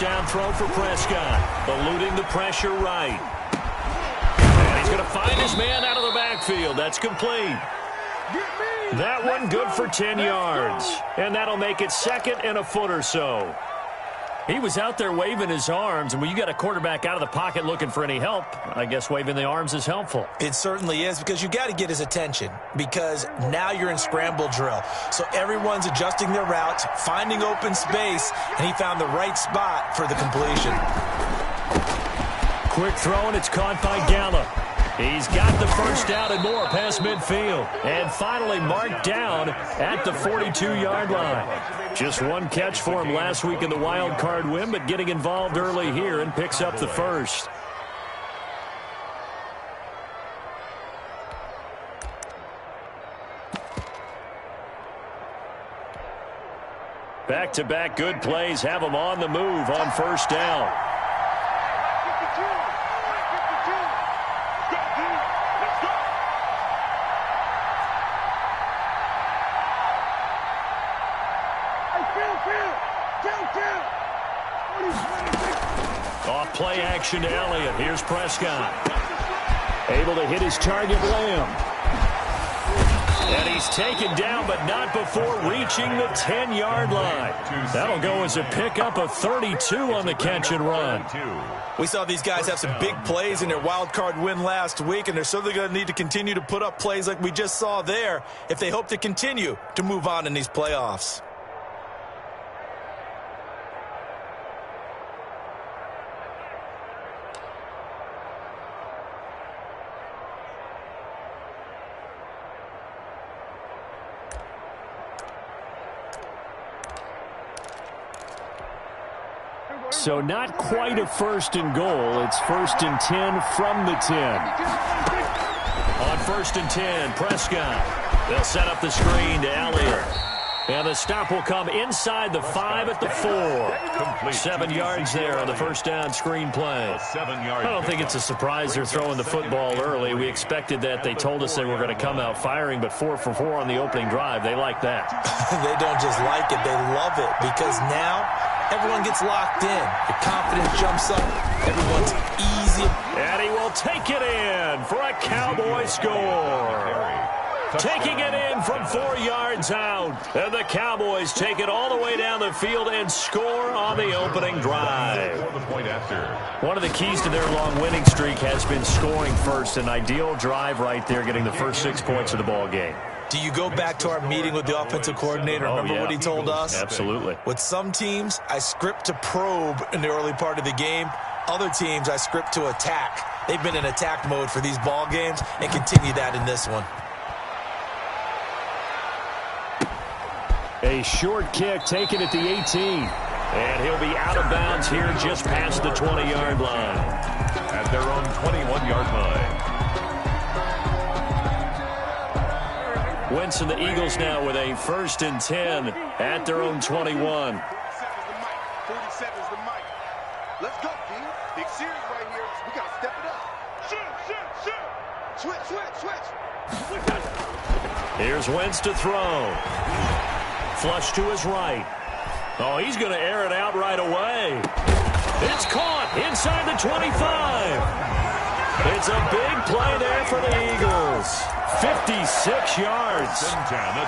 down throw for Prescott. Eluding the pressure right. And he's going to find his man out of the backfield. That's complete. That one good for 10 yards. And that'll make it 2nd and a foot or so. He was out there waving his arms, and when you got a quarterback out of the pocket looking for any help, I guess waving the arms is helpful. It certainly is, because you got to get his attention, because now you're in scramble drill. So everyone's adjusting their routes, finding open space, and he found the right spot for the completion. Quick throw, and it's caught by Gallup. He's got the first down and more past midfield. And finally marked down at the 42-yard line. Just one catch for him last week in the wild card win, but getting involved early here and picks up the first. Back-to-back good plays have him on the move on first down. Off play action to Elliott. Here's Prescott. Able to hit his target, Lamb. And he's taken down, but not before reaching the 10-yard line. That'll go as a pickup of 32 on the catch and run. We saw these guys have some big plays in their wild card win last week, and they're certainly going to need to continue to put up plays like we just saw there if they hope to continue to move on in these playoffs. So not quite a 1st and goal. It's 1st and 10 from the 10. On 1st and 10, Prescott. They'll set up the screen to Elliott. And the stop will come inside the 5 at the 4. 7 yards there on the first down screen play. I don't think it's a surprise they're throwing the football early. We expected that. They told us they were going to come out firing, but 4 for 4 on the opening drive. They like that. They don't just like it. They love it, because now everyone gets locked in. Your confidence jumps up. Everyone's easy. And he will take it in for a Cowboy score. Taking it in from 4 yards out. And the Cowboys take it all the way down the field and score on the opening drive. One of the keys to their long winning streak has been scoring first. An ideal drive right there, getting the first 6 points of the ball game. Do you go back to our meeting with the offensive coordinator? Remember what he told us? Absolutely. With some teams, I script to probe in the early part of the game. Other teams, I script to attack. They've been in attack mode for these ball games and continue that in this one. A short kick taken at the 18. And he'll be out of bounds here just past the 20-yard line. At their own 21-yard line. Wentz and the Eagles now with a 1st and 10 at their own 21. 47's the mic. Let's go, D. Big series right here. We got to step it up. Shoot. Switch. Here's Wentz to throw. Flush to his right. Oh, he's going to air it out right away. It's caught inside the 25. It's a big play there for the Eagles. 56 yards.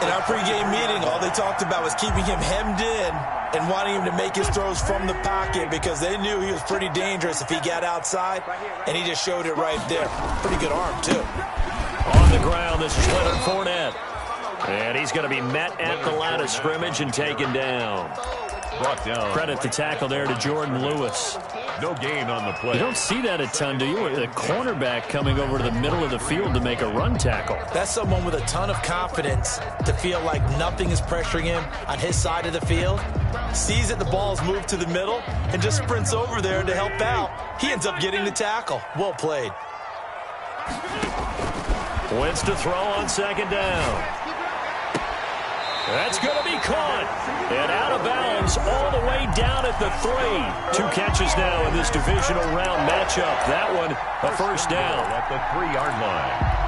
In our pregame meeting, all they talked about was keeping him hemmed in and wanting him to make his throws from the pocket, because they knew he was pretty dangerous if he got outside, and he just showed it right there. Pretty good arm, too. On the ground, this is Leonard Fournette. And he's going to be met at the line of scrimmage and taken down. Brought down. Credit the tackle there to Jordan Lewis. No gain on the play. You don't see that a ton, do you? The cornerback coming over to the middle of the field to make a run tackle. That's someone with a ton of confidence to feel like nothing is pressuring him on his side of the field. Sees that the ball's moved to the middle and just sprints over there to help out. He ends up getting the tackle. Well played. Wentz to throw on 2nd down. That's going to be caught. And out of bounds all the way down at the 3. 2 catches now in this divisional round matchup. That one, a first down. At the 3-yard line.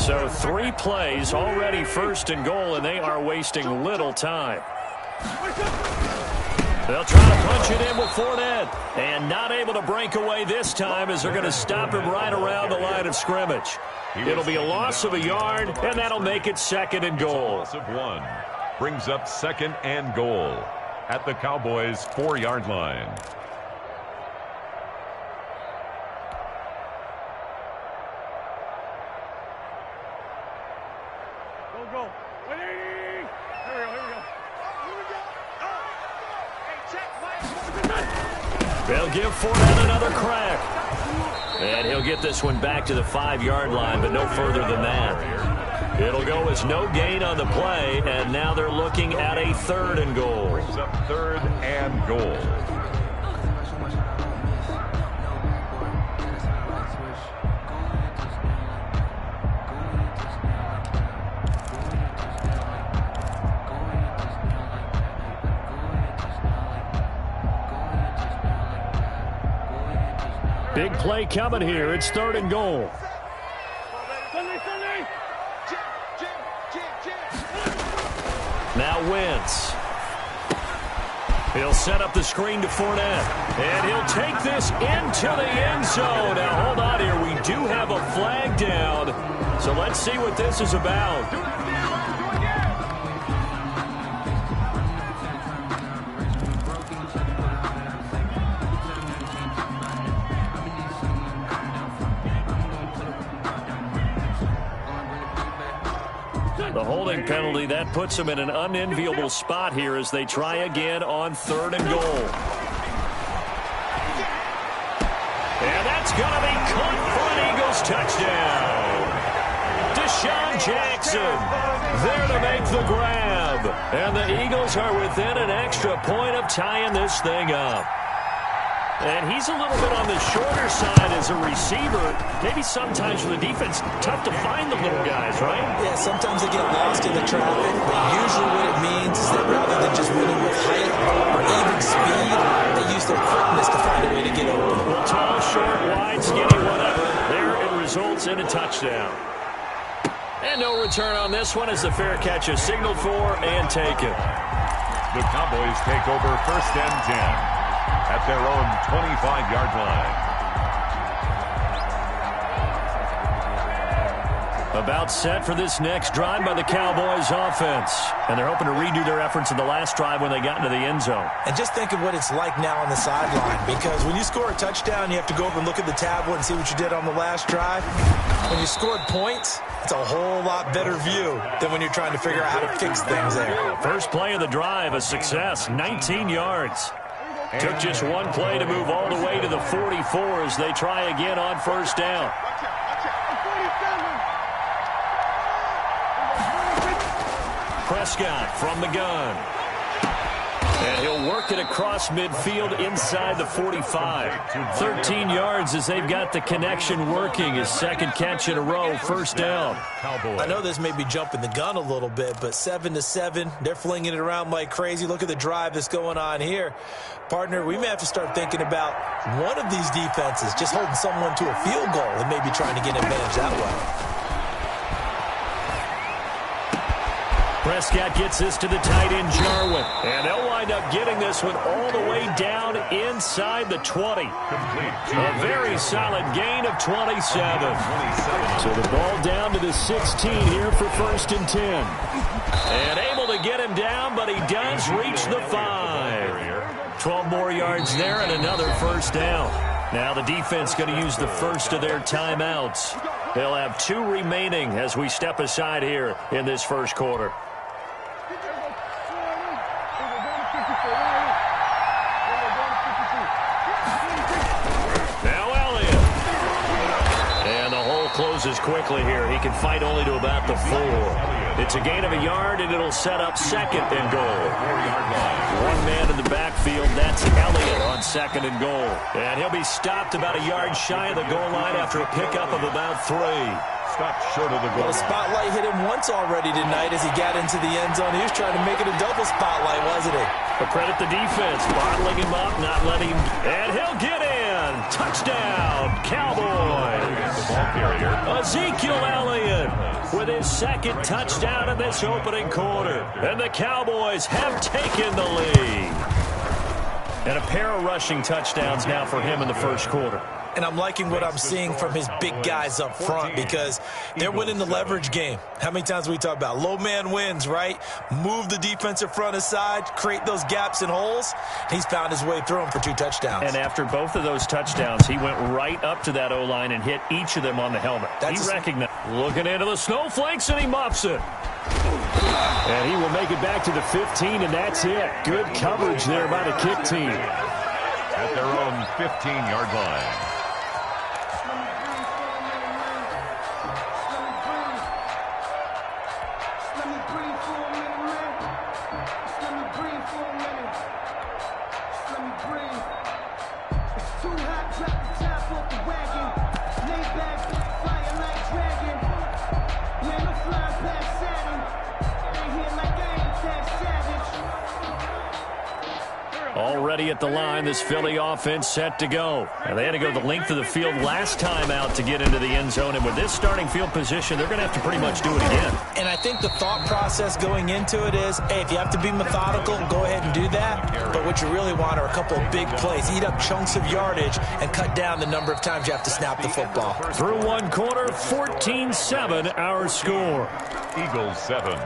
So 3 plays, already first and goal, and they are wasting little time. They'll try to punch it in with Fournette. And not able to break away this time as they're going to stop him right around the line of scrimmage. It'll be a loss of a yard, and that'll make it second and goal. Loss of 1 brings up second and goal at the Cowboys' 4-yard line. Go. Here we go. They'll give Fournette another crack. And he'll get this one back to the 5-yard line, but no further than that. It'll go as no gain on the play, and now they're looking at a third and goal. Brings up third and goal. Big play coming here. It's third and goal. Now Wentz. He'll set up the screen to Fournette. And he'll take this into the end zone. Now, hold on here. We do have a flag down. So let's see what this is about. The holding penalty, that puts them in an unenviable spot here as they try again on third and goal. And that's going to be caught for an Eagles touchdown. Deshaun Jackson there to make the grab. And the Eagles are within an extra point of tying this thing up. And he's a little bit on the shorter side as a receiver. Maybe sometimes for the defense, tough to find the little guys, right? Yeah, sometimes they get lost in the traffic, but usually what it means is that rather than just winning with height or even speed, they use their quickness to find a way to get open. Well, tall, short, wide, skinny, whatever. There it results in a touchdown. And no return on this one as the fair catch is signaled for and taken. The Cowboys take over first and 10. At their own 25-yard line. About set for this next drive by the Cowboys offense. And they're hoping to redo their efforts in the last drive when they got into the end zone. And just think of what it's like now on the sideline, because when you score a touchdown, you have to go over and look at the tablet and see what you did on the last drive. When you scored points, it's a whole lot better view than when you're trying to figure out how to fix things there. First play of the drive, a success, 19 yards. Took just one play to move all the way to the 44 as they try again on first down. Prescott from the gun. And he'll work it across midfield inside the 45. 13 yards as they've got the connection working. His second catch in a row, first down. I know this may be jumping the gun a little bit, but 7-7, they're flinging it around like crazy. Look at the drive that's going on here. Partner, we may have to start thinking about one of these defenses just holding someone to a field goal and maybe trying to get advantage that way. Prescott gets this to the tight end, Jarwin. And they'll wind up getting this one all the way down inside the 20. A very solid gain of 27. So the ball down to the 16 here for first and 10. And able to get him down, but he does reach the 5. 12 more yards there and another first down. Now the defense going to use the first of their timeouts. They'll have 2 remaining as we step aside here in this first quarter. Closes quickly here. He can fight only to about the 4. It's a gain of a yard, and it'll set up second and goal. 1 man in the backfield. That's Elliott on second and goal. And he'll be stopped about a yard shy of the goal line after a pickup of about 3. Stopped short of the goal. Well, the spotlight hit him once already tonight as he got into the end zone. He was trying to make it a double spotlight, wasn't he? But credit the defense, bottling him up, not letting him. And he'll get in. Touchdown, Cowboys. The ball carrier. Ezekiel Elliott with his second touchdown in this opening quarter. And the Cowboys have taken the lead. And a pair of rushing touchdowns now for him in the first quarter. And I'm liking what I'm seeing from his big guys up front because they're winning the leverage game. How many times we talk about low man wins, right? Move the defensive front aside, create those gaps and holes. He's found his way through them for 2 touchdowns. And after both of those touchdowns, he went right up to that O-line and hit each of them on the helmet. He recognized. Looking into the snowflakes, and he muffs it. And he will make it back to the 15, and that's it. Good coverage there by the kick team. At their own 15-yard line. Already at the line, this Philly offense set to go. And they had to go the length of the field last time out to get into the end zone. And with this starting field position, they're going to have to pretty much do it again. And I think the thought process going into it is, hey, if you have to be methodical, go ahead and do that. But what you really want are a couple of big plays. Eat up chunks of yardage and cut down the number of times you have to snap the football. Through one quarter, 14-7 our score. Eagles 7.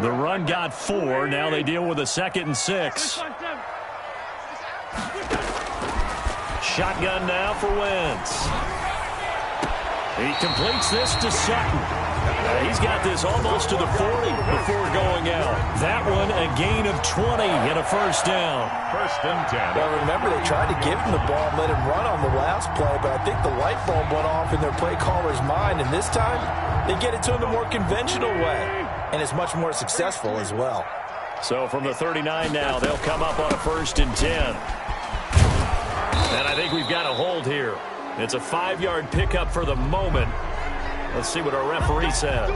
The run got 4. Now they deal with a 2nd and 6. Shotgun now for Wentz. He completes this to Sutton. He's got this almost to the 40 before going out. That one a gain of 20 and a first down. 1st and 10. Well, remember, they tried to give him the ball and let him run on the last play, but I think the light bulb went off in their play caller's mind, and this time they get it to him the more conventional way. And it's much more successful as well. So from the 39 now, they'll come up on a 1st and 10. And I think we've got a hold here. It's a 5-yard pickup for the moment. Let's see what our referee says.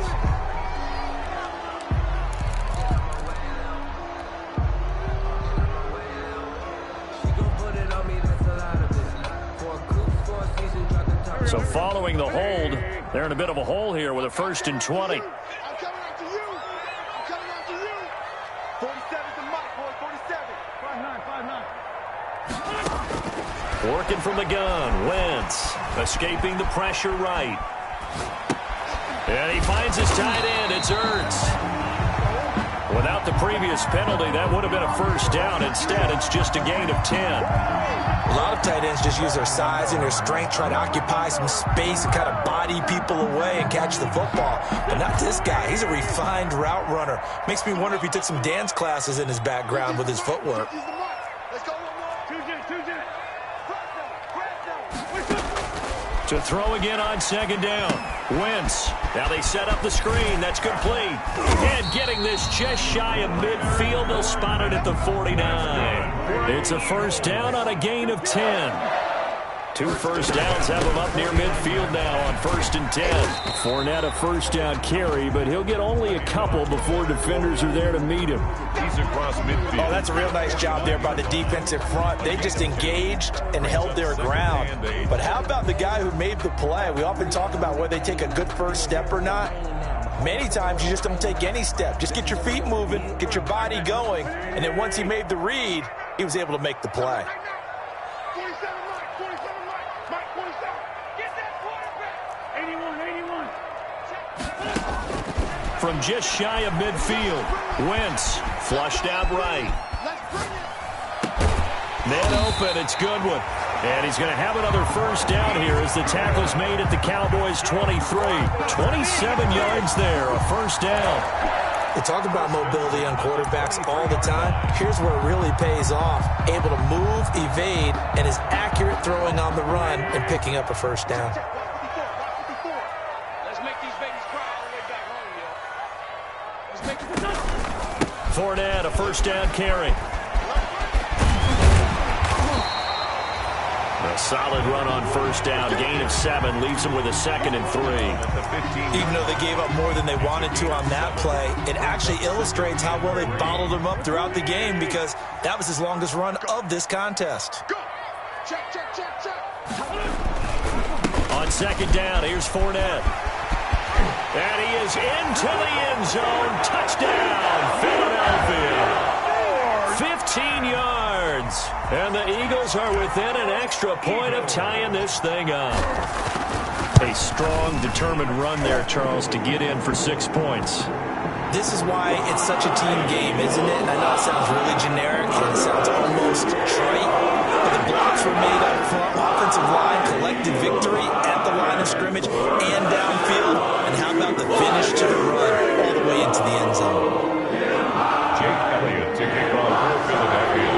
So following the hold, they're in a bit of a hole here with a 1st and 20. Working from the gun, Wentz escaping the pressure right. And he finds his tight end, it's Ertz. Without the previous penalty, that would have been a first down. Instead, it's just a gain of 10. A lot of tight ends just use their size and their strength, try to occupy some space and kind of body people away and catch the football. But not this guy. He's a refined route runner. Makes me wonder if he took some dance classes in his background with his footwork. To throw again on 2nd down. Wentz. Now they set up the screen. That's complete. And getting this just shy of midfield. They'll spot it at the 49. It's a first down on a gain of 10. 2 first downs have him up near midfield now on 1st and 10. Fournette a first down carry, but he'll get only a couple before defenders are there to meet him. He's across midfield. Oh, that's a real nice job there by the defensive front. They just engaged and held their ground. But how about the guy who made the play? We often talk about whether they take a good first step or not. Many times you just don't take any step. Just get your feet moving, get your body going, and then once he made the read, he was able to make the play. From just shy of midfield, Wentz flushed out right. Then open, it's Goodwin. And he's going to have another first down here as the tackle's made at the Cowboys' 23. 27 yards there, a first down. They talk about mobility on quarterbacks all the time. Here's where it really pays off. Able to move, evade, and is accurate throwing on the run and picking up a first down. Fournette, a first down carry. A solid run on first down. Gain of 7 leaves them with a 2nd and 3. Even though they gave up more than they wanted to on that play, it actually illustrates how well they bottled them up throughout the game, because that was his longest run of this contest. Go. Check, check, check, check. On 2nd down, here's Fournette. And he is into the end zone. Touchdown, Philadelphia. 15 yards. And the Eagles are within an extra point of tying this thing up. A strong, determined run there, Charles, to get in for 6 points. This is why it's such a team game, isn't it? I know it sounds really generic and it sounds almost trite, but the blocks were made up front. Offensive line collected victory at the line of scrimmage and downfield. And how about the finish to the run all the way into the end zone? Jake Elliott to kick off for Philadelphia.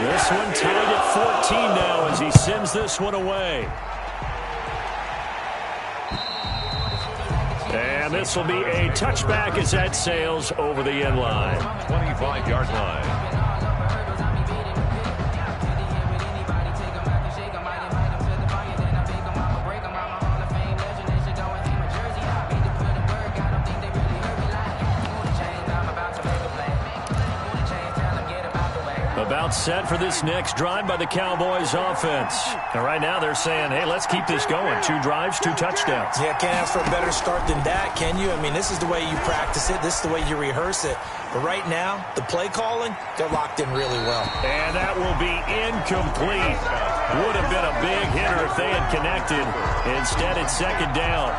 This one tied at 14 now as he sends this one away. And this will be a touchback as that sails over the end line. 25-yard line. About set for this next drive by the Cowboys offense. And right now they're saying, hey, let's keep this going. 2 drives, 2 touchdowns. Yeah, can't ask for a better start than that, can you? I mean, this is the way you practice it. This is the way you rehearse it. But right now, the play calling, they're locked in really well. And that will be incomplete. Would have been a big hitter if they had connected. Instead, it's 2nd down.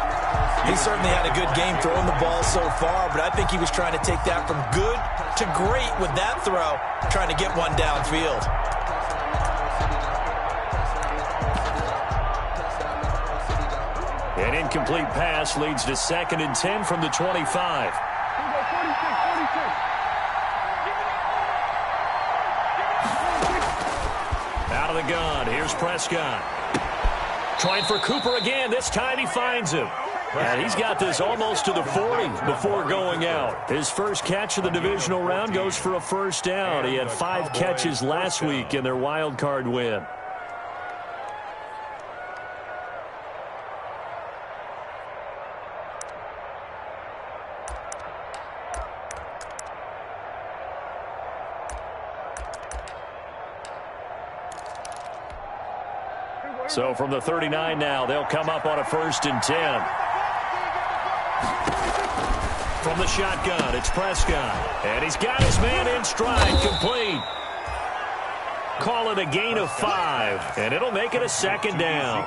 He certainly had a good game throwing the ball so far, but I think he was trying to take that from good to great with that throw, trying to get one downfield. An incomplete pass leads to 2nd and 10 from the 25. Out of the gun, here's Prescott. Trying for Cooper again. This time he finds him. And he's got this almost to the 40 before going out. His first catch of the divisional round goes for a first down. He had 5 catches last week in their wild card win. So from the 39 now, they'll come up on a 1st and 10. From the shotgun, it's Prescott. And he's got his man in stride, complete. Call it a gain of 5, and it'll make it a 2nd down.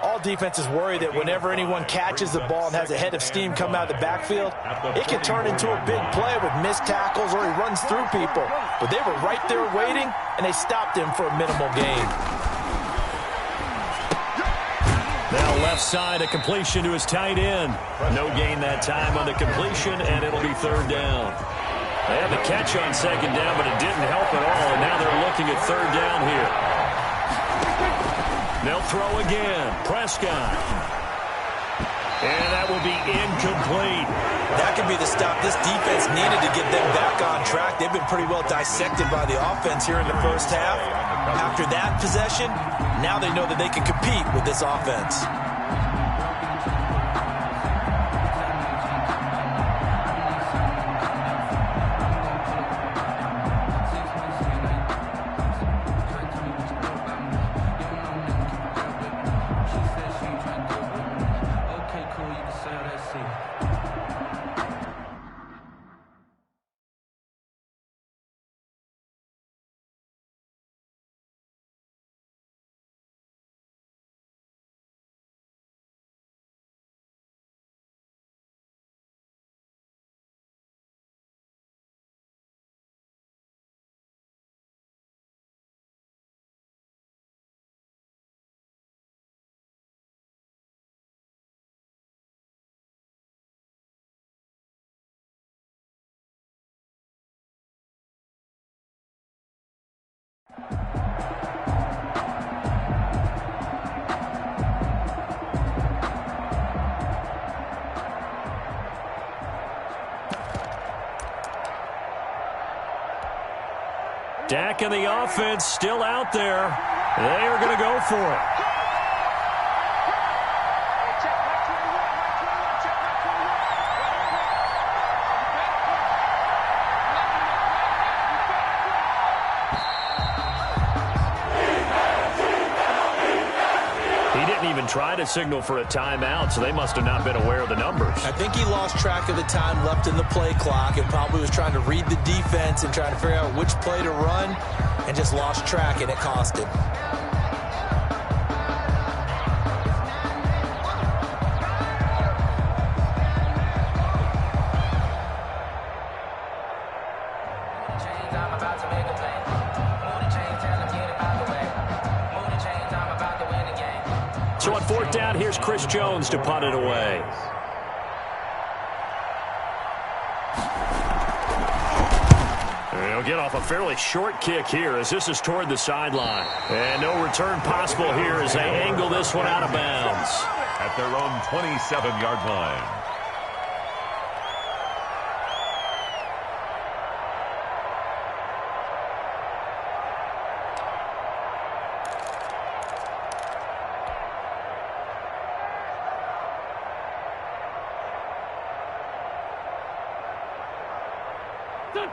All defenses worry that whenever anyone catches the ball and has a head of steam come out of the backfield, it can turn into a big play with missed tackles or he runs through people. But they were right there waiting, and they stopped him for a minimal gain. Now left side, a completion to his tight end. No gain that time on the completion, and it'll be 3rd down. They had the catch on 2nd down, but it didn't help at all, and now they're looking at 3rd down here. They'll throw again. Prescott. And that will be incomplete. That could be the stop this defense needed to get them back on track. They've been pretty well dissected by the offense here in the first half. After that possession, now they know that they can compete with this offense. Dak and the offense still out there. They are going to go for it. Even try to signal for a timeout, so they must have not been aware of the numbers. I think he lost track of the time left in the play clock and probably was trying to read the defense and trying to figure out which play to run and just lost track, and it cost him. So on fourth down, here's Chris Jones to punt it away. He'll get off a fairly short kick here as this is toward the sideline. And no return possible here as they angle this one out of bounds. At their own 27-yard line.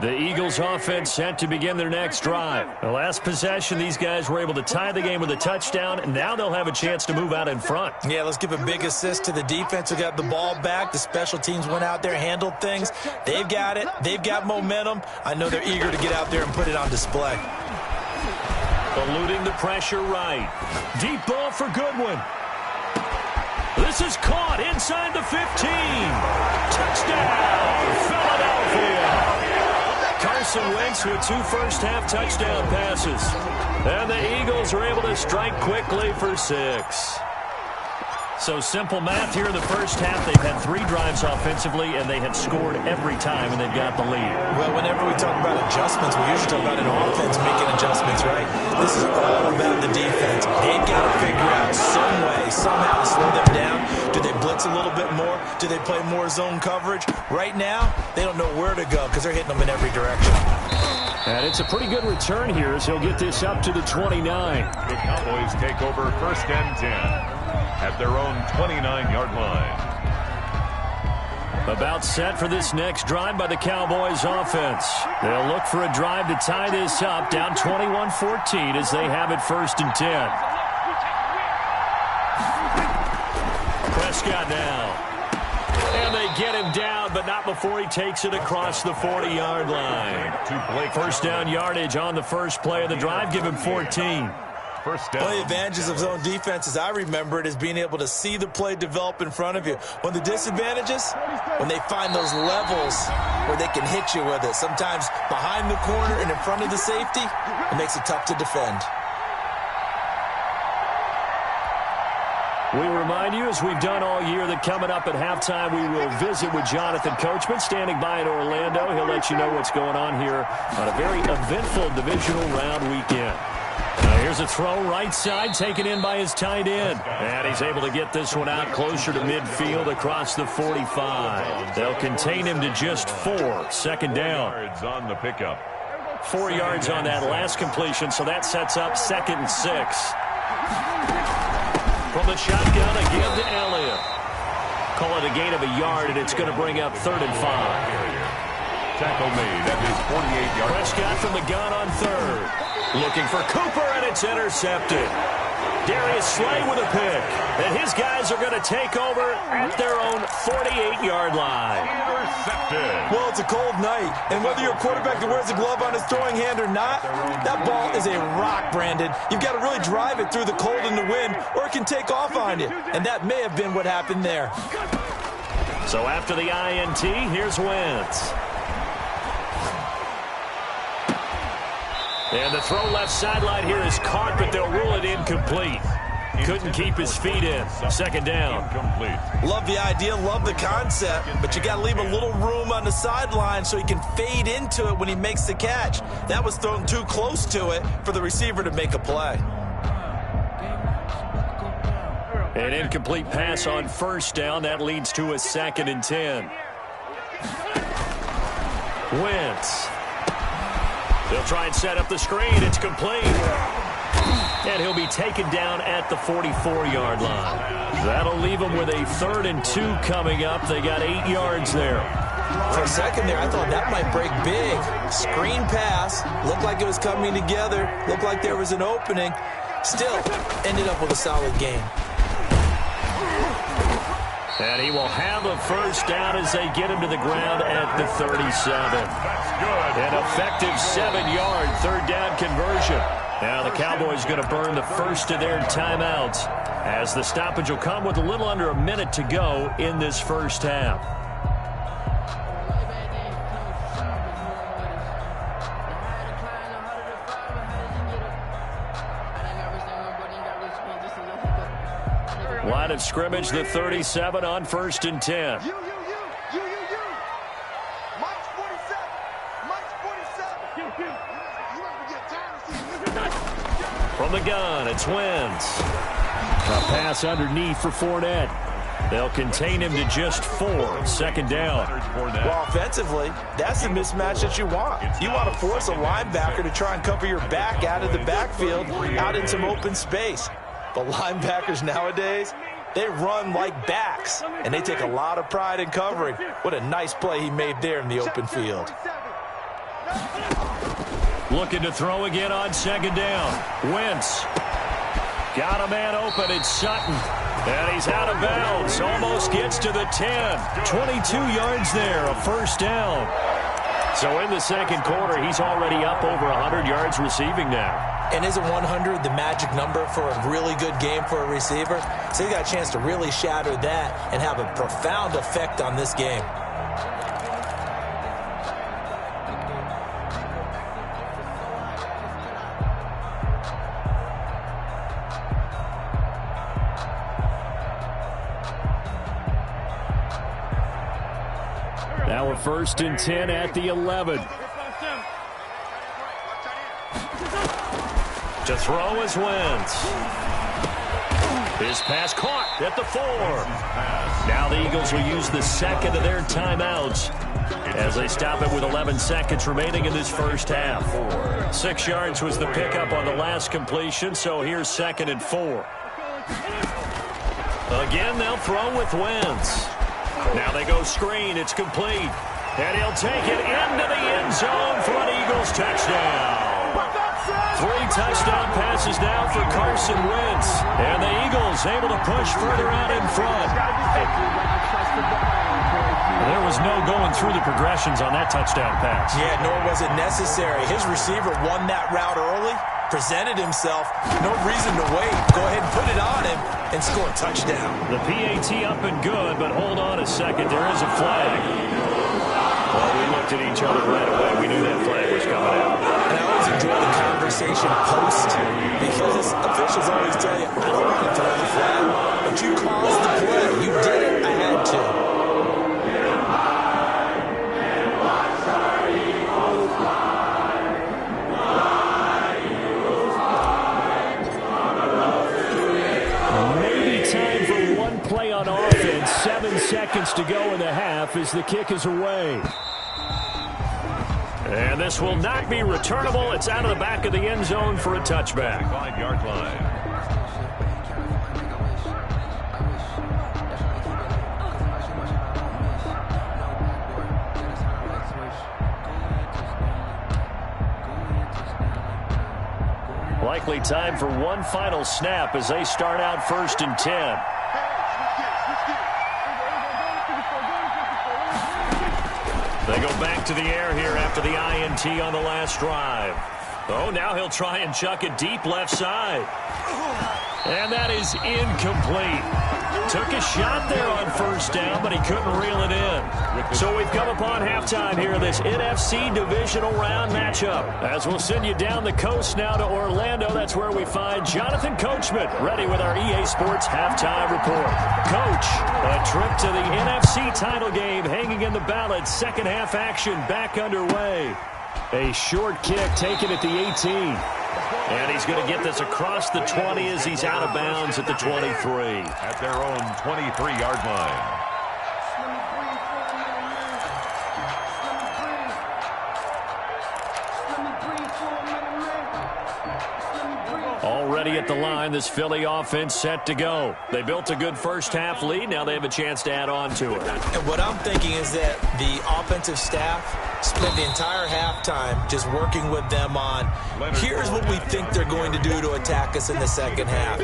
The Eagles offense set to begin their next drive. The last possession, these guys were able to tie the game with a touchdown, and now they'll have a chance to move out in front. Yeah, let's give a big assist to the defense who got the ball back. The special teams went out there, handled things. They've got it. They've got momentum. I know they're eager to get out there and put it on display. Eluding the pressure right. Deep ball for Goodwin. This is caught inside the 15. Touchdown, Philadelphia. Carson Wentz with 2 first-half touchdown passes. And the Eagles are able to strike quickly for 6. So simple math here in the first half. They've had 3 drives offensively, and they have scored every time, and they've got the lead. Well, whenever we talk about adjustments, we usually talk about an offense making adjustments, right? This is all about the defense. They've got to figure out some way, somehow to slow them down. Do they blitz a little bit more? Do they play more zone coverage? Right now, they don't know where to go because they're hitting them in every direction. And it's a pretty good return here as he'll get this up to the 29. The Cowboys take over 1st and 10 at their own 29-yard line. About set for this next drive by the Cowboys offense. They'll look for a drive to tie this up, down 21-14 as they have it 1st and 10. Prescott now. And they get him down, but not before he takes it across the 40-yard line. 1st down yardage on the first play of the drive. Give him 14. First down. One of the advantages of zone defense, as I remember it, is being able to see the play develop in front of you. One of the disadvantages, when they find those levels where they can hit you with it. Sometimes behind the corner and in front of the safety, it makes it tough to defend. We remind you, as we've done all year, that coming up at halftime, we will visit with Jonathan Coachman, standing by in Orlando. He'll let you know what's going on here on a very eventful divisional round weekend. Here's a throw right side, taken in by his tight end. And he's able to get this one out closer to midfield across the 45. They'll contain him to just 4. 2nd down. Yards on the pickup. 4 yards on that last completion, so that sets up 2nd and 6. From the shotgun, a give to Elliott. Call it a gain of a yard, and it's going to bring up 3rd and 5. Tackle made at his 48-yard line. Prescott from the gun on 3rd. Looking for Cooper, and it's intercepted. Darius Slay with a pick. And his guys are going to take over at their own 48-yard line. Intercepted. Well, it's a cold night, and whether you're a quarterback that wears a glove on his throwing hand or not, that ball is a rock, Brandon. You've got to really drive it through the cold and the wind, or it can take off on you. And that may have been what happened there. So after the INT, here's Wentz. And the throw left sideline here is caught, but they'll rule it incomplete. Couldn't keep his feet in. 2nd down. Incomplete. Love the idea, love the concept, but you got to leave a little room on the sideline so he can fade into it when he makes the catch. That was thrown too close to it for the receiver to make a play. An incomplete pass on 1st down. That leads to a 2nd and 10. Wentz. They'll try and set up the screen. It's complete. And he'll be taken down at the 44-yard line. That'll leave him with a 3rd and 2 coming up. They got 8 yards there. For a second there, I thought that might break big. Screen pass. Looked like it was coming together. Looked like there was an opening. Still, ended up with a solid game. And he will have a first down as they get him to the ground at the 37. An effective 7-yard 3rd down conversion. Now the Cowboys going to burn the first of their timeouts as the stoppage will come with a little under a minute to go in this first half. Line of scrimmage, the 37 on 1st and 10. You. Mike's 47. Mike's 47. You ever get tired of seeing From the gun, it's Wentz. A pass underneath for Fournette. They'll contain him to just 4. 2nd down. Well, offensively, that's the mismatch that you want. You want to force a linebacker to try and cover your back out of the backfield, out in some open space. But linebackers nowadays, they run like backs, and they take a lot of pride in covering. What a nice play he made there in the open field. Looking to throw again on 2nd down. Wentz. Got a man open. It's Sutton. And he's out of bounds. Almost gets to the 10. 22 yards there. A first down. So in the 2nd quarter, he's already up over 100 yards receiving now. And isn't 100 the magic number for a really good game for a receiver? So you got a chance to really shatter that and have a profound effect on this game. Now a 1st and 10 at the 11. To throw is Wentz. His pass caught at the 4. Now the Eagles will use the 2nd of their timeouts as they stop it with 11 seconds remaining in this first half. 6 yards was the pickup on the last completion, so here's 2nd and 4. Again, they'll throw with Wentz. Now they go screen. It's complete. And he'll take it into the end zone for an Eagles touchdown. 3 touchdown passes now for Carson Wentz. And the Eagles able to push further out in front. There was no going through the progressions on that touchdown pass. Yeah, nor was it necessary. His receiver won that route early, presented himself. No reason to wait. Go ahead and put it on him and score a touchdown. The PAT up and good, but hold on a second. There is a flag. Well, we looked at each other right away. We knew that flag was coming out. And I always enjoy the conversation post because officials always tell you, I don't want to throw the flag, but you caused the play. You did it. I had to. Maybe time for one play on offense. 7 seconds to go in the half as the kick is away. And this will not be returnable. It's out of the back of the end zone for a touchback. 5-yard line. Likely time for one final snap as they start out 1st and 10. They go back to the air here after the INT on the last drive. Oh, now he'll try and chuck it deep left side. And that is incomplete. Took a shot there on 1st down, but he couldn't reel it in. So we've come upon halftime here in this NFC divisional round matchup. As we'll send you down the coast now to Orlando, that's where we find Jonathan Coachman ready with our EA Sports halftime report. Coach, a trip to the NFC title game hanging in the balance. Second half action back underway. A short kick taken at the 18. And he's going to get this across the 20 as he's out of bounds at the 23. At their own 23-yard line. ready at the line. This Philly offense set to go. They built a good first-half lead. Now they have a chance to add on to it. And what I'm thinking is that the offensive staff spent the entire halftime just working with them on, here's what we think they're going to do to attack us in the second half.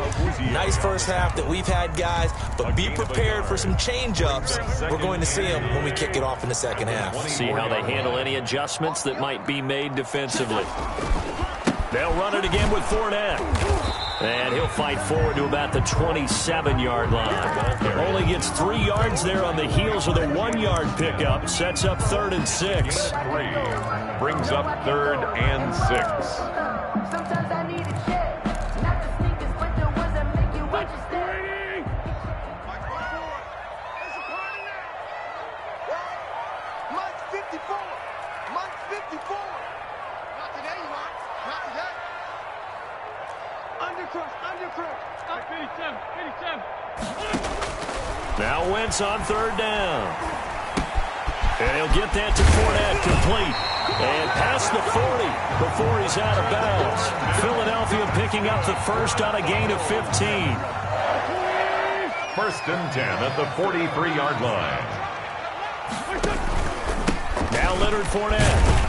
Nice first half that we've had, guys, but be prepared for some change-ups. We're going to see them when we kick it off in the second half. See how they handle any adjustments that might be made defensively. They'll run it again with Fournette. And he'll fight forward to about the 27-yard line. Only gets 3 yards there on the heels of the 1-yard pickup. Sets up 3rd and 6. Brings up 3rd and 6. Sometimes I need a check. Not the sneakers, but the ones that make you watch your step. Mike's 54. Mike's 54. Not today, Mike. Not today. Undercross, undercross. 87. Now Wentz on 3rd down. And he'll get that to Fournette, complete. And past the 40 before he's out of bounds. Philadelphia picking up the first on a gain of 15. 1st and 10 at the 43-yard line. Now Leonard Fournette.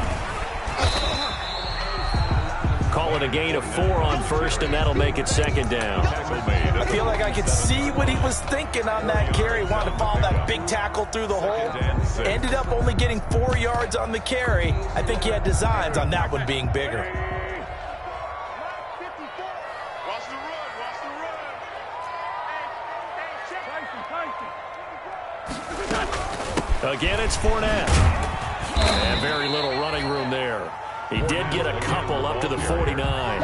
Call it a gain of 4 on 1st, and that'll make it 2nd down. I feel like I could see what he was thinking on that carry. Wanted to follow that big tackle through the hole. Ended up only getting 4 yards on the carry. I think he had designs on that one being bigger. Watch the run, watch the run. Again, it's Fournette. And very little running room there. He did get a couple up to the 49.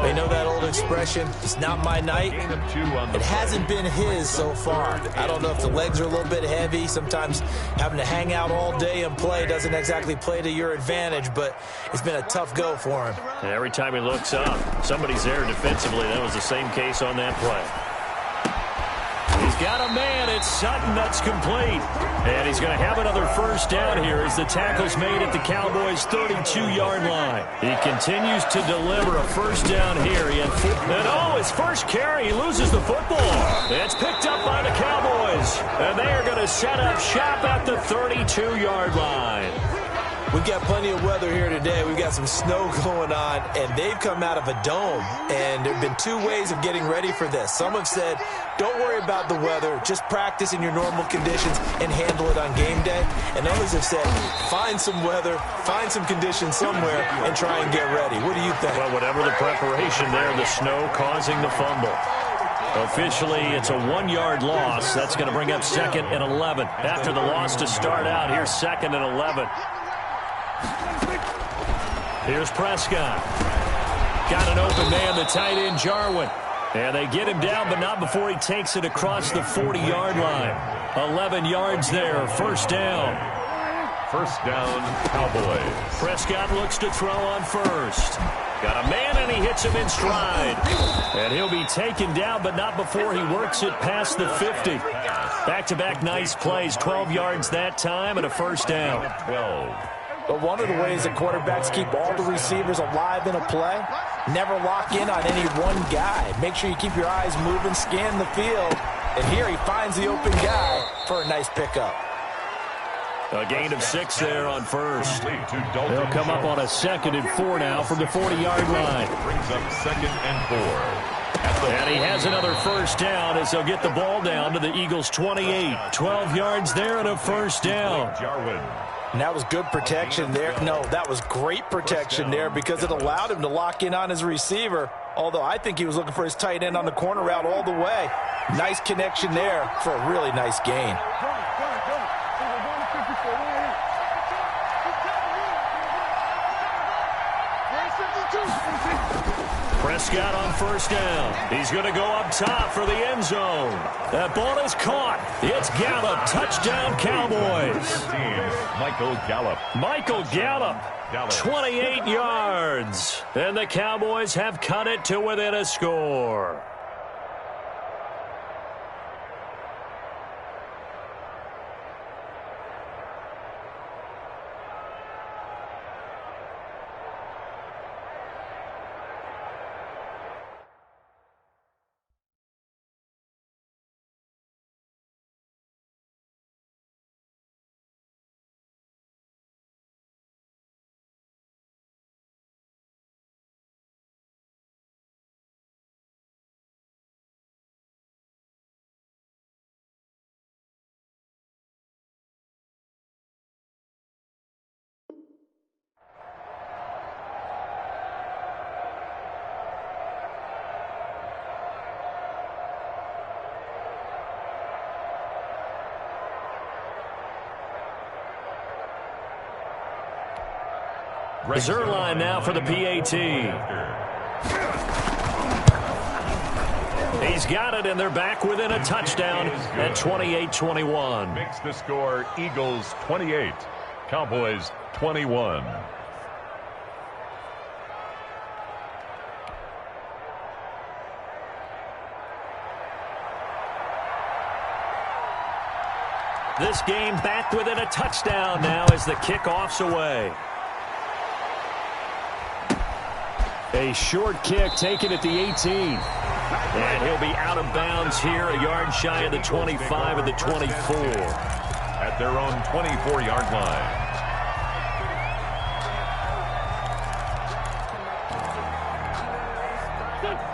They know that old expression, it's not my night. It hasn't been his so far. I don't know if the legs are a little bit heavy. Sometimes having to hang out all day and play doesn't exactly play to your advantage, but it's been a tough go for him. And every time he looks up, somebody's there defensively. That was the same case on that play. He's got a man. It's Sutton. That's complete. And he's going to have another first down here as the tackle's made at the Cowboys' 32-yard line. He continues to deliver a first down here. He had his first carry. He loses the football. It's picked up by the Cowboys. And they are going to set up shop at the 32-yard line. We've got plenty of weather here today. We've got some snow going on, and they've come out of a dome. And there have been 2 ways of getting ready for this. Some have said, don't worry about the weather. Just practice in your normal conditions and handle it on game day. And others have said, find some weather, find some conditions somewhere, and try and get ready. What do you think? Well, whatever the preparation there, the snow causing the fumble. Officially, it's a 1-yard loss. That's going to bring up 2nd and 11. After the loss to start out, here's 2nd and 11. Here's Prescott. Got an open man, the tight end, Jarwin. And they get him down, but not before he takes it across the 40-yard line. 11 yards there, first down. First down, Cowboys. Prescott looks to throw on first. Got a man, and he hits him in stride. And he'll be taken down, but not before he works it past the 50. Back-to-back nice plays, 12 yards that time, and a first down. 12. But one of the ways that quarterbacks keep all the receivers alive in a play, never lock in on any one guy. Make sure you keep your eyes moving, scan the field. And here he finds the open guy for a nice pickup. A gain of 6 there on first. They'll come up on a 2nd and 4 now from the 40-yard line. Brings up 2nd and 4. And he has another first down as they'll get the ball down to the Eagles' 28. 12 yards there and a first down. Jarwin. And that was good protection there. No, that was great protection there because it allowed him to lock in on his receiver. Although I think he was looking for his tight end on the corner route all the way. Nice connection there for a really nice gain. Prescott on first down. He's going to go up top for the end zone. That ball is caught. It's Gallup. Touchdown, Cowboys. Michael Gallup. Michael Gallup. 28 yards. And the Cowboys have cut it to within a score. Zerline now for the PAT. He's got it, and they're back within a touchdown at 28-21. Makes the score Eagles 28, Cowboys 21. This game back within a touchdown now as the kickoff's away. A short kick taken at the 18. And he'll be out of bounds here, a yard shy of the 25 of the 24. At their own 24-yard line.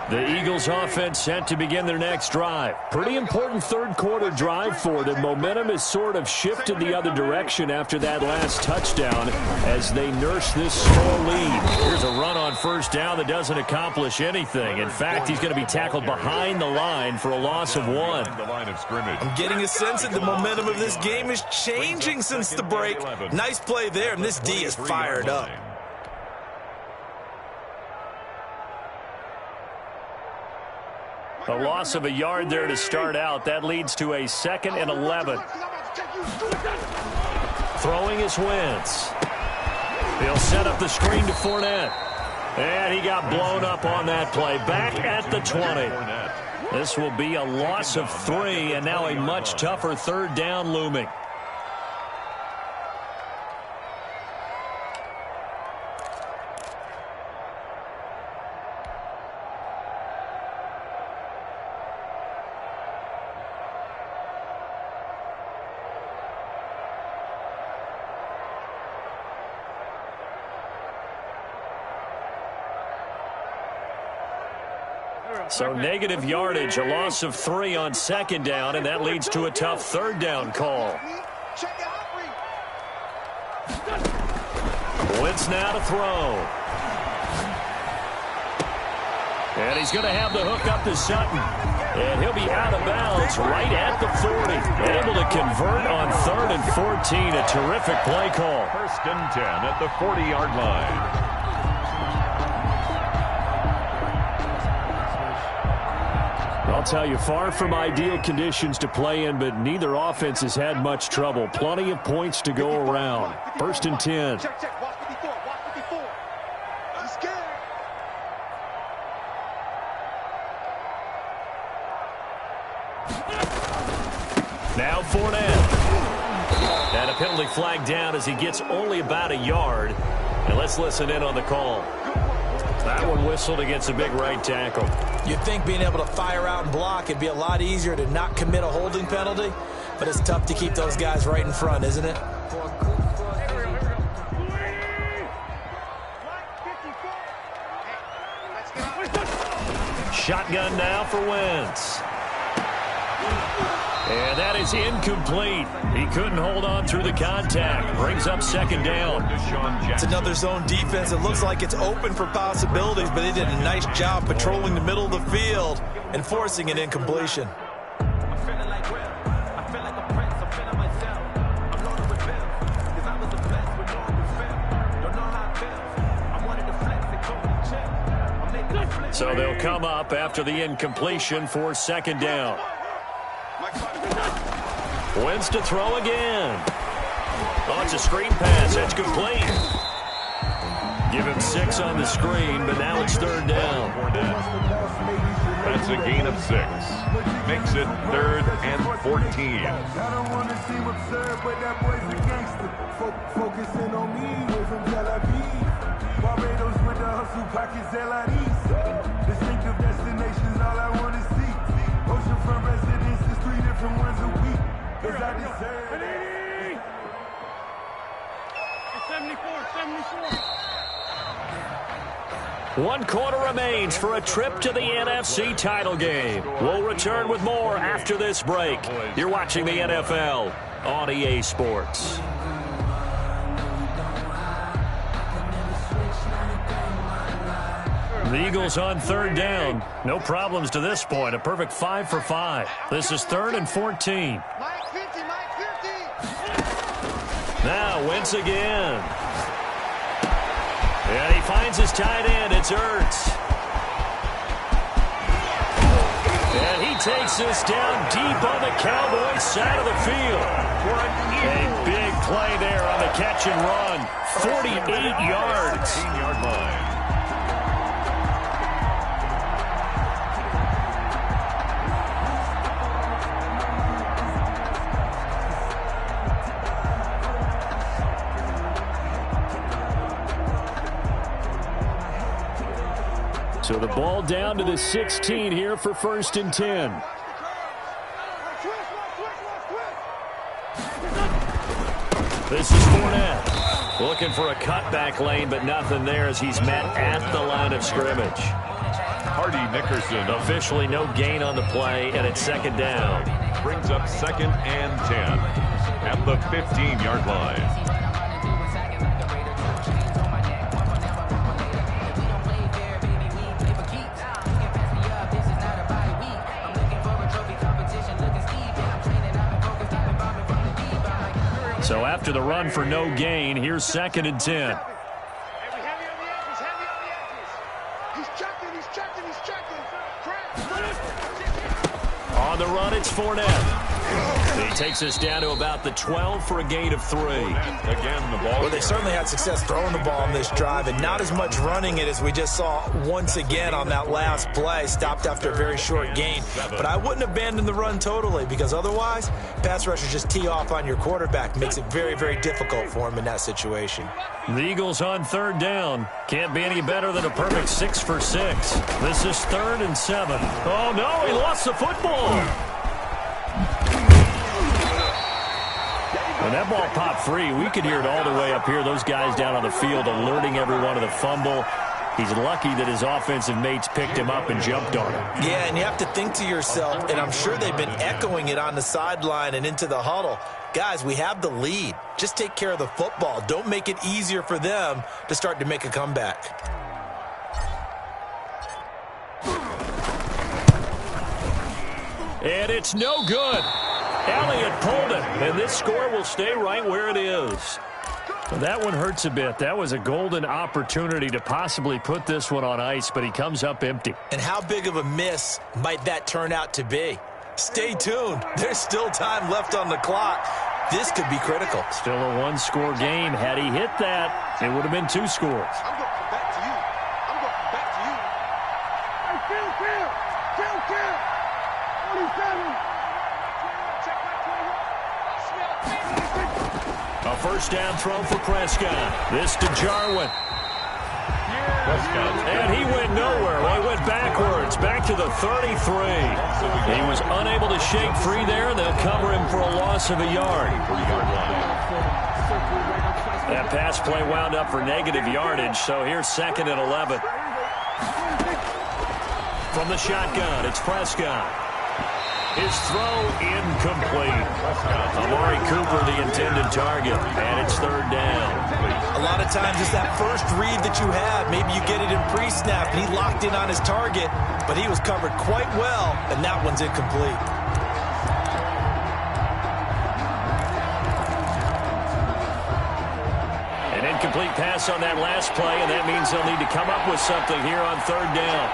The Eagles offense set to begin their next drive. Pretty important third quarter drive for them. Momentum has sort of shifted the other direction after that last touchdown as they nurse this small lead. Here's a run on first down that doesn't accomplish anything. In fact, he's going to be tackled behind the line for a loss of 1. I'm getting a sense that the momentum of this game is changing since the break. Nice play there, and this D is fired up. A loss of a yard there to start out. That leads to a 2nd and 11. Throwing is Wentz. He'll set up the screen to Fournette. And he got blown up on that play. Back at the 20. This will be a loss of 3, and now a much tougher third down looming. So negative yardage, a loss of 3 on 2nd down, and that leads to a tough third down call. Wentz now to throw. And he's going to have the hook up to Sutton. And he'll be out of bounds right at the 40. Able to convert on 3rd and 14. A terrific play call. 1st and 10 at the 40-yard line. I'll tell you, far from ideal conditions to play in, but neither offense has had much trouble. Plenty of points to go around. 1st and 10. Check, check. Watch 54. Watch 54. I'm scared. Now Fournette. And a penalty flag down as he gets only about a yard. And let's listen in on the call. That one whistled against a big right tackle. You'd think being able to fire out and block, it'd be a lot easier to not commit a holding penalty, but it's tough to keep those guys right in front, isn't it? Shotgun now for Wentz. And that is incomplete. He couldn't hold on through the contact. Brings up 2nd down. It's another zone defense. It looks like it's open for possibilities, but they did a nice job patrolling the middle of the field and forcing an incompletion. So they'll come up after the incompletion for 2nd down. Wentz to throw again. Oh, it's a screen pass. That's complete. Give him 6 on the screen, but now it's 3rd down. That's a gain of 6. Makes it 3rd and 14. I don't want to seem absurd, but that boy's a gangster. Focusing on me, way from Tel Aviv. Barbados with the hustle pockets, LIDs. Distinctive destinations, all I want to see. Oceanfront residences, 3 different ones a week. Cause I deserve it. 74. 1 quarter remains for a trip to the NFC title game. We'll return with more after this break. You're watching the NFL on EA Sports. The Eagles on 3rd down. No problems to this point. A perfect 5 for 5. This is 3rd and 14. Mike 50, Mike 50. Now Wentz again. And he finds his tight end. It's Ertz. And he takes this down deep on the Cowboys side of the field. A big play there on the catch and run. 48 yards. 15-yard line. So the ball down to the 16 here for 1st and 10. This is Fournette. Looking for a cutback lane, but nothing there as he's met at the line of scrimmage. Hardy Nickerson Officially no gain on the play, and it's 2nd down. brings up 2nd and 10 at the 15-yard line. So after the run for no gain, here's 2nd and 10. On the run, it's Fournette. He takes us down to about the 12 for a gain of 3. Again, the ball. Well, they certainly had success throwing the ball on this drive, and not as much running it as we just saw once again on that last play. Stopped after a very short gain. But I wouldn't abandon the run totally, because otherwise, pass rushers just tee off on your quarterback. Makes it very, very difficult for him in that situation. The Eagles on 3rd down. Can't be any better than a perfect 6 for 6. This is 3rd and 7. Oh, no, he lost the football. When that ball popped free, we could hear it all the way up here. Those guys down on the field alerting everyone of the fumble. He's lucky that his offensive mates picked him up and jumped on him. Yeah, and you have to think to yourself, and I'm sure they've been echoing it on the sideline and into the huddle. Guys, we have the lead. Just take care of the football. Don't make it easier for them to start to make a comeback. And it's no good. Elliott pulled it, and this score will stay right where it is. Well, that one hurts a bit. That was a golden opportunity to possibly put this one on ice, but he comes up empty. And how big of a miss might that turn out to be? Stay tuned. There's still time left on the clock. This could be critical. Still a one-score game. Had he hit that, it would have been 2 scores. I'm going to come back to you. I'm going to come back to you. Hey, Phil. 47. A 1st down throw for Prescott. This to Jarwin. And he went nowhere. Well, he went backwards, back to the 33. He was unable to shake free there. They'll cover him for a loss of a yard. That pass play wound up for negative yardage, so here's 2nd and 11. From the shotgun, it's Prescott. His throw incomplete. Amari Cooper, the intended target, and it's 3rd down. A lot of times it's that first read that you have. Maybe you get it in pre-snap, and he locked in on his target, but he was covered quite well, and that one's incomplete. An incomplete pass on that last play, and that means they'll need to come up with something here on 3rd down.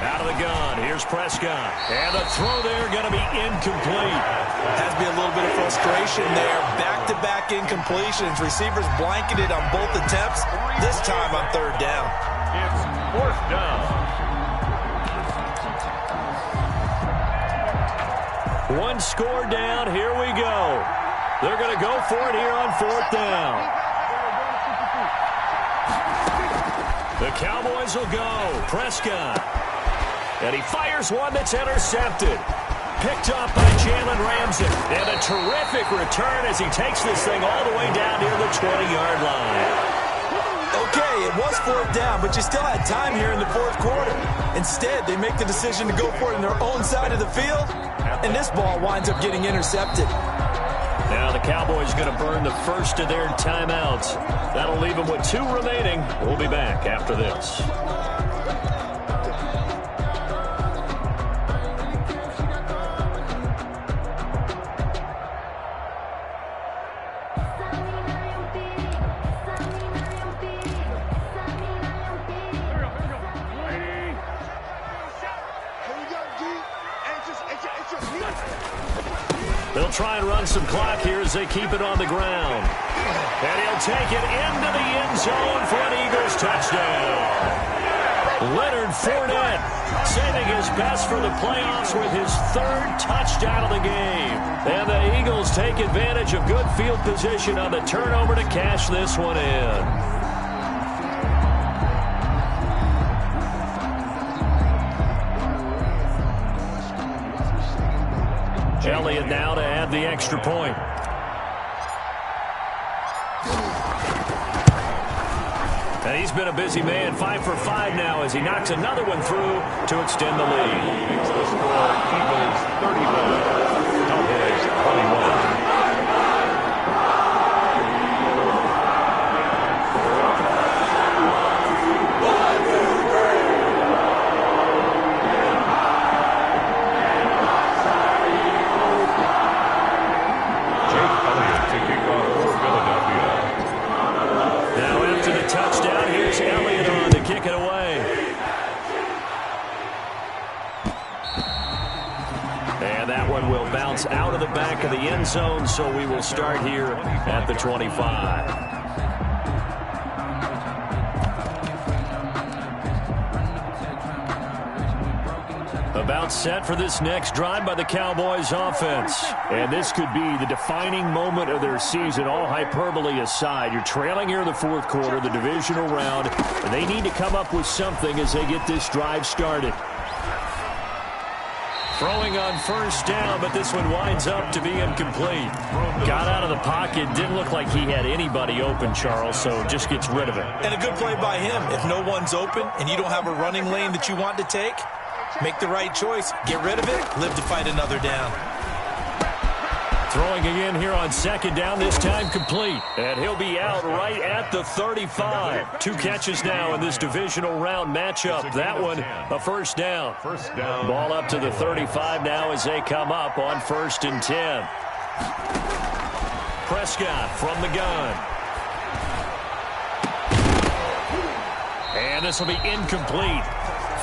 Out of the gun, here's Prescott. And the throw there going to be incomplete. Has to be a little bit of frustration there. Back-to-back incompletions. Receivers blanketed on both attempts. This time on 3rd down. It's 4th down. One score down. Here we go. They're going to go for it here on 4th down. The Cowboys will go. Prescott. And he fires one that's intercepted. Picked up by Jalen Ramsey. And a terrific return as he takes this thing all the way down near the 20-yard line. Okay, it was 4th down, but you still had time here in the 4th quarter. Instead, they make the decision to go for it on their own side of the field, and this ball winds up getting intercepted. Now the Cowboys going to burn the first of their timeouts. That'll leave them with 2 remaining. We'll be back after this. They'll try and run some clock here as they keep it on the ground. And he'll take it into the end zone for an Eagles touchdown. Leonard Fournette saving his best for the playoffs with his third touchdown of the game. And the Eagles take advantage of good field position on the turnover to cash this one in. Elliott now to add the extra point. And he's been a busy man, 5 for 5 now as he knocks another one through to extend the lead. Makes the score Eagles 31, Cowboys 21. Out of the back of the end zone, so we will start here at the 25. About set for this next drive by the Cowboys offense. And this could be the defining moment of their season, all hyperbole aside. You're trailing here in the fourth quarter, the divisional round, and they need to come up with something as they get this drive started. Throwing on first down, but this one winds up to be incomplete. Got out of the pocket. Didn't look like he had anybody open, Charles, so just gets rid of it. And a good play by him. If no one's open and you don't have a running lane that you want to take, make the right choice. Get rid of it. Live to fight another down. Throwing again here on second down, this time complete. And he'll be out right at the 35. 2 catches now in this divisional round matchup. That one, a first down. Ball up to the 35 now as they come up on 1st and 10. Prescott from the gun. And this will be incomplete.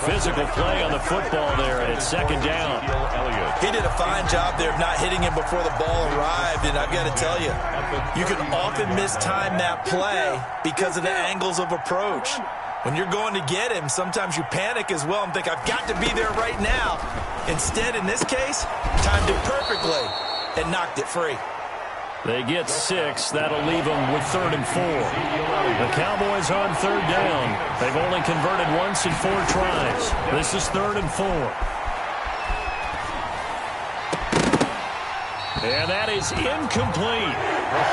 Physical play on the football there, and it's second down. He did a fine job there of not hitting him before the ball arrived, and I've got to tell you, you can often mistime that play because of the angles of approach. When you're going to get him, sometimes you panic as well and think, I've got to be there right now. Instead, in this case, timed it perfectly and knocked it free. They get 6. That'll leave them with 3rd and 4. The Cowboys on 3rd down. They've only converted once in 4 tries. This is 3rd and 4. And that is incomplete.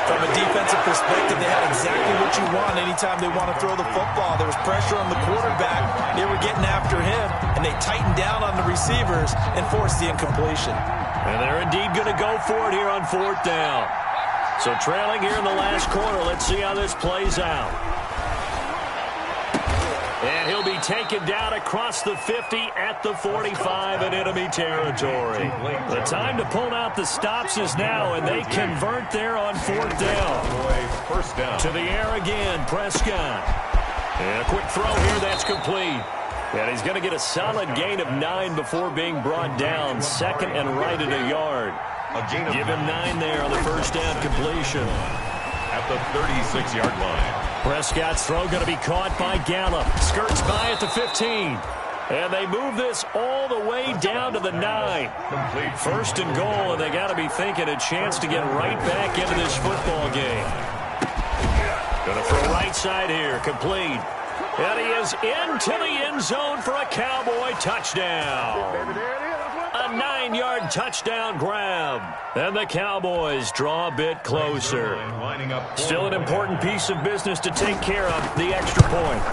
From a defensive perspective, they had exactly what you want anytime they want to throw the football. There was pressure on the quarterback. They were getting after him, and they tightened down on the receivers and forced the incompletion. And they're indeed going to go for it here on 4th down. So trailing here in the last quarter, let's see how this plays out. And he'll be taken down across the 50 at the 45 in enemy territory. The time to pull out the stops is now, and they convert there on 4th down. First down. To the air again, Prescott. And a quick throw here, that's complete. And he's going to get a solid gain of 9 before being brought down. 2nd and right at a yard. Give him 9 there on the first down completion. At the 36-yard line. Prescott's throw going to be caught by Gallup. Skirts by at the 15. And they move this all the way down to the 9. Complete. 1st and goal, and they got to be thinking a chance to get right back into this football game. Going to throw right side here, complete. And he is into the end zone for a Cowboy touchdown. A 9-yard touchdown grab. And the Cowboys draw a bit closer. Still an important piece of business to take care of, the extra point.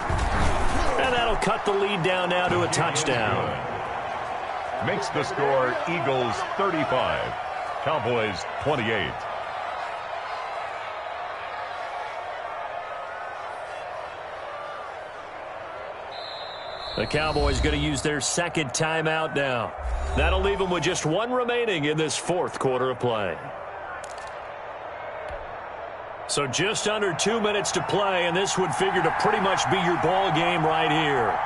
And that'll cut the lead down now to a touchdown. Makes the score Eagles 35, Cowboys 28. The Cowboys going to use their 2nd timeout now. That'll leave them with just 1 remaining in this 4th quarter of play. So just under 2 minutes to play, and this would figure to pretty much be your ball game right here.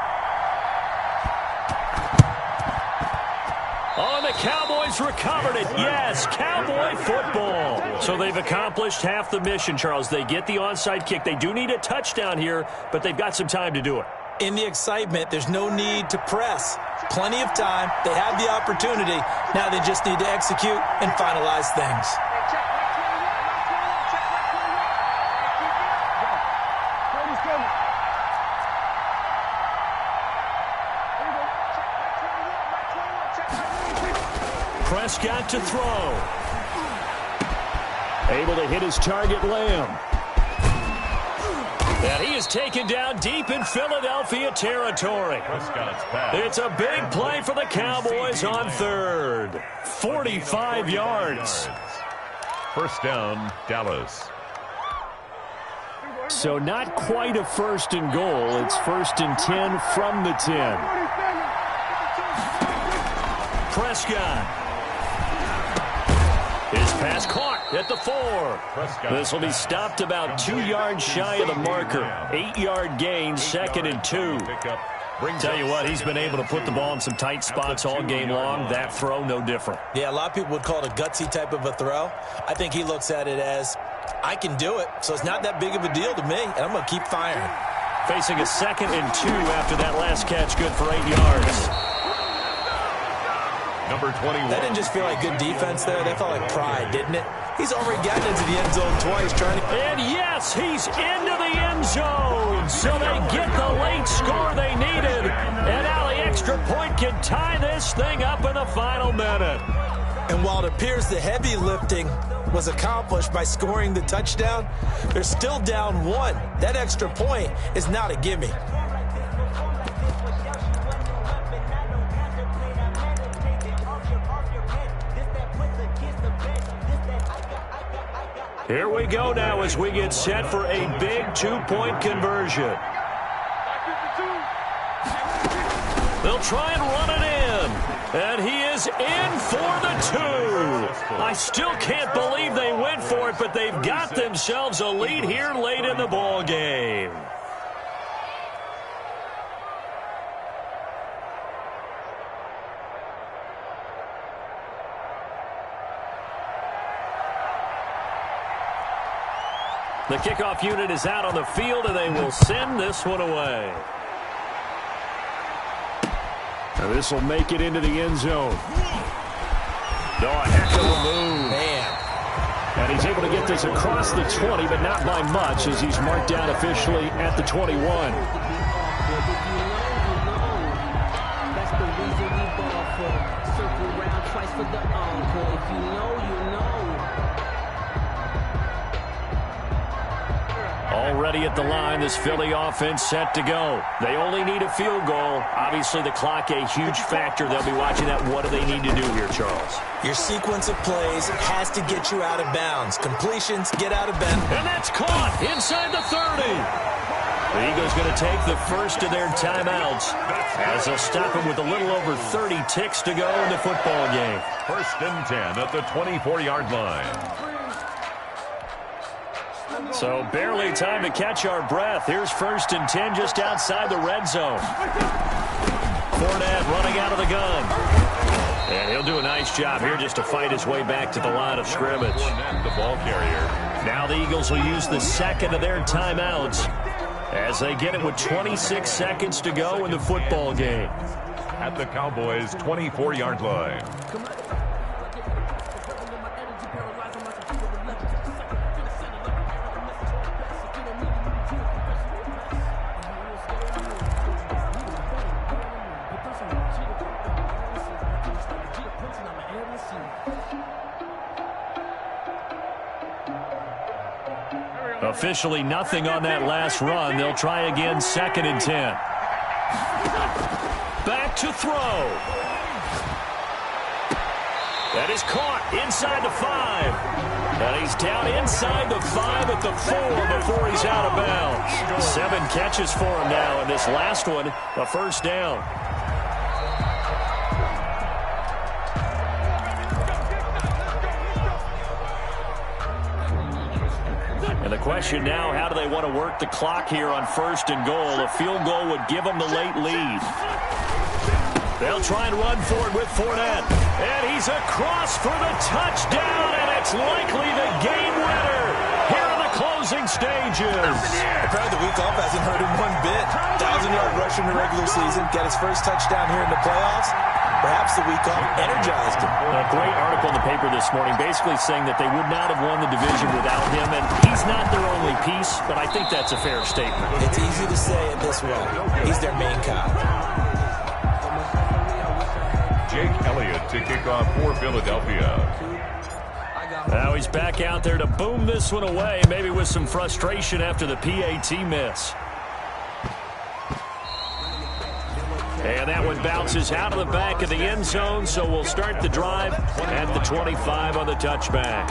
Oh, and the Cowboys recovered it. Yes, Cowboy football. So they've accomplished half the mission, Charles. They get the onside kick. They do need a touchdown here, but they've got some time to do it. In the excitement, there's no need to press. Plenty of time. They have the opportunity. Now they just need to execute and finalize things. Prescott to throw. Able to hit his target, Lamb. And he is taken down deep in Philadelphia territory. It's a big play for the Cowboys on third. 45 yards. First down, Dallas. So not quite a first and goal. It's first and 10 from the 10. Prescott. His pass caught at the 4. This will be stopped about 2 yards shy of the marker. 8-yard gain, second and 2. Tell you what, he's been able to put the ball in some tight spots all game long. That throw, no different. Yeah, a lot of people would call it a gutsy type of a throw. I think he looks at it as, I can do it, so it's not that big of a deal to me, and I'm going to keep firing. Facing a second and 2 after that last catch, good for 8 yards. Number 21. That didn't just feel like good defense there. That felt like pride, didn't it? He's already gotten into the end zone twice trying to... And yes, he's into the end zone. So they get the late score they needed. And now the extra point can tie this thing up in the final minute. And while it appears the heavy lifting was accomplished by scoring the touchdown, they're still down 1. That extra point is not a gimme. Here we go now as we get set for a big 2-point conversion. They'll try and run it in. And he is in for the 2. I still can't believe they went for it, but they've got themselves a lead here late in the ball game. The kickoff unit is out on the field, and they will send this one away. Now this will make it into the end zone. No, a heck of a move. Man. And he's able to get this across the 20, but not by much as he's marked down officially at the 21. That's the reason we ball for. Circle round twice for the encore. If you know, you know. Already at the line, this Philly offense set to go. They only need a field goal. Obviously, the clock a huge factor. They'll be watching that. What do they need to do here, Charles? Your sequence of plays has to get you out of bounds. Completions, get out of bounds. And that's caught inside the 30. The Eagles going to take the first of their timeouts as they'll stop him with a little over 30 ticks to go in the football game. First and 10 at the 24-yard line. So barely time to catch our breath. Here's first and 10 just outside the red zone. Fournette running out of the gun. And he'll do a nice job here just to fight his way back to the line of scrimmage. Fournette, the ball carrier. Now the Eagles will use the second of their timeouts as they get it with 26 seconds to go in the football game. At the Cowboys' 24-yard line. Officially nothing on that last run. They'll try again, second and 10. Back to throw. That is caught inside the 5. And he's down inside the 5 at the 4 before he's out of bounds. 7 catches for him now, and this last one, a first down. And the question now, how do they want to work the clock here on first and goal? A field goal would give them the late lead. They'll try and run for it with Fournette. And he's across for the touchdown, and it's likely the game winner here in the closing stages. Apparently the week off hasn't hurt him one bit. 1,000-yard rush in the regular season. Got his first touchdown here in the playoffs. Perhaps the week off energized him. A great article in the paper this morning basically saying that they would not have won the division without him, and he's not their only piece, but I think that's a fair statement. It's easy to say it this way. He's their main guy. Jake Elliott to kick off for Philadelphia. Now he's back out there to boom this one away, maybe with some frustration after the PAT miss. And that one bounces out of the back of the end zone, so we'll start the drive at the 25 on the touchback.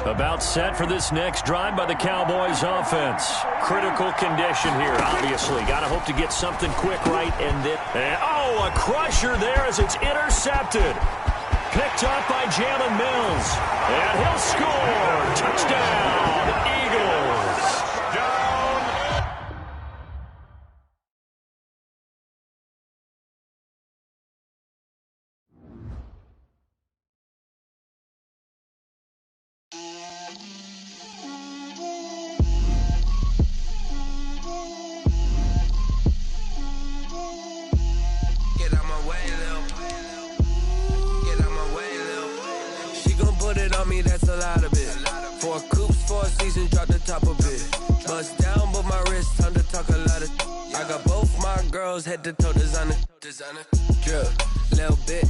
About set for this next drive by the Cowboys offense. Critical condition here, obviously. Got to hope to get something quick right. And a crusher there as it's intercepted. Picked up by Jalen Mills. And he'll score. Touchdown, Eagles. That's a lot of it. 4 coops, 4 seasons, drop the top of it. Bust down, but my wrist, time to talk a lot of. I got both my girls head to toe designer. Drip, little bit.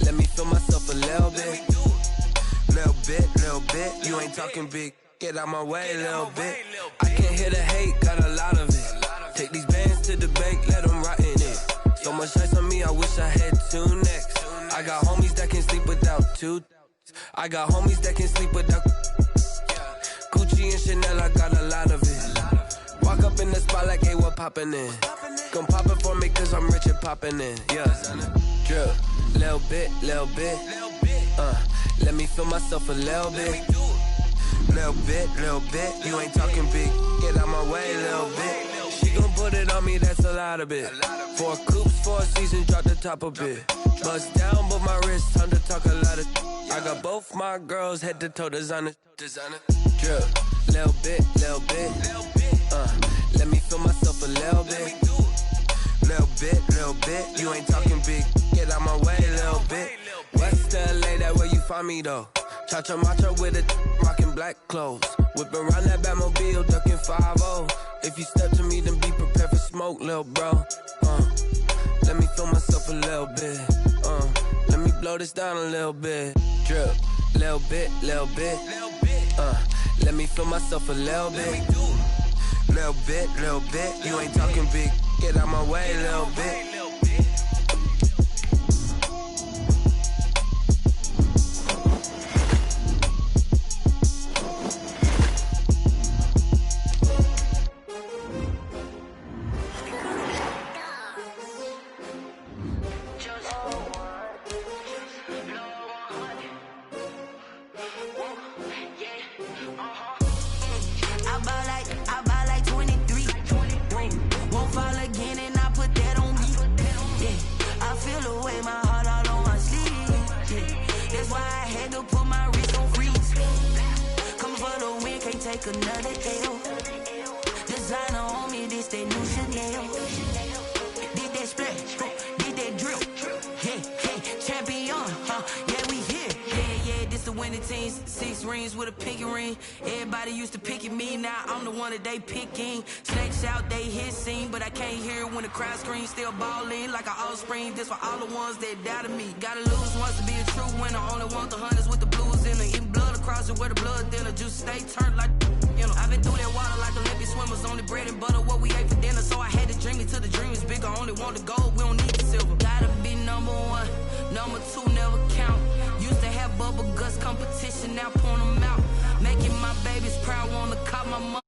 Let me feel myself a little bit. Little bit. You ain't talking big. Get out my way, little bit. I can't hear the hate, got a lot of it. Take these bands to the bank, let them rot in it. So much ice on me, I wish I had 2 necks. I got homies that can sleep without 2. I got homies that can sleep without Gucci and Chanel, I got a lot of it. Walk up in the spot like, hey, what poppin' in? Come pop it for me cause I'm rich and poppin' in. Yeah, drip, little bit. Let me feel myself a little bit. Little bit. You ain't talking big. Get out my way, little bit. She gon' put it on me, that's a lot of it. 4 coops, 4 seasons, drop the top of it. Bust down, but my wrist, time to talk a lot of. I got both my girls head to toe designer. Drip, little bit. Let me feel myself a little bit. Little bit. You ain't talking big. Get out my way, little bit. West LA, that where you find me though. Cha-cha macha with a rockin' black clothes. Whippin' around that Batmobile, duckin' 5-0. If you step to me, then be prepared for smoke, lil' bro. Let me feel myself a little bit. Let me blow this down a little bit. Drip, little bit. Let me feel myself a little bit. Little bit. You ain't talking big. Get out my way, little bit. Another L. Designer on me, this that new Chanel. Did that splash, did that drill. Yeah, champion, yeah, we here. Yeah, this the winning teams. 6 rings with a pinky ring. Everybody used to pick at me, now I'm the one that they picking. Snakes out, they hit scene, but I can't hear it when the crowd screams. Still ballin' like an offspring. This for all the ones that doubted me. Gotta lose once to be a true winner. Only want the hunters with the blues in it. Eating blood across it where the blood thinner. Juice stay turned like. You know, I've been through that water like Olympic swimmers. Only bread and butter, what we ate for dinner. So I had to dream it till the dream is bigger. Only want the gold, we don't need the silver. Gotta be number 1, number 2 never count. Used to have bubble guts competition, now point them out. Making my babies proud, wanna cop my mom.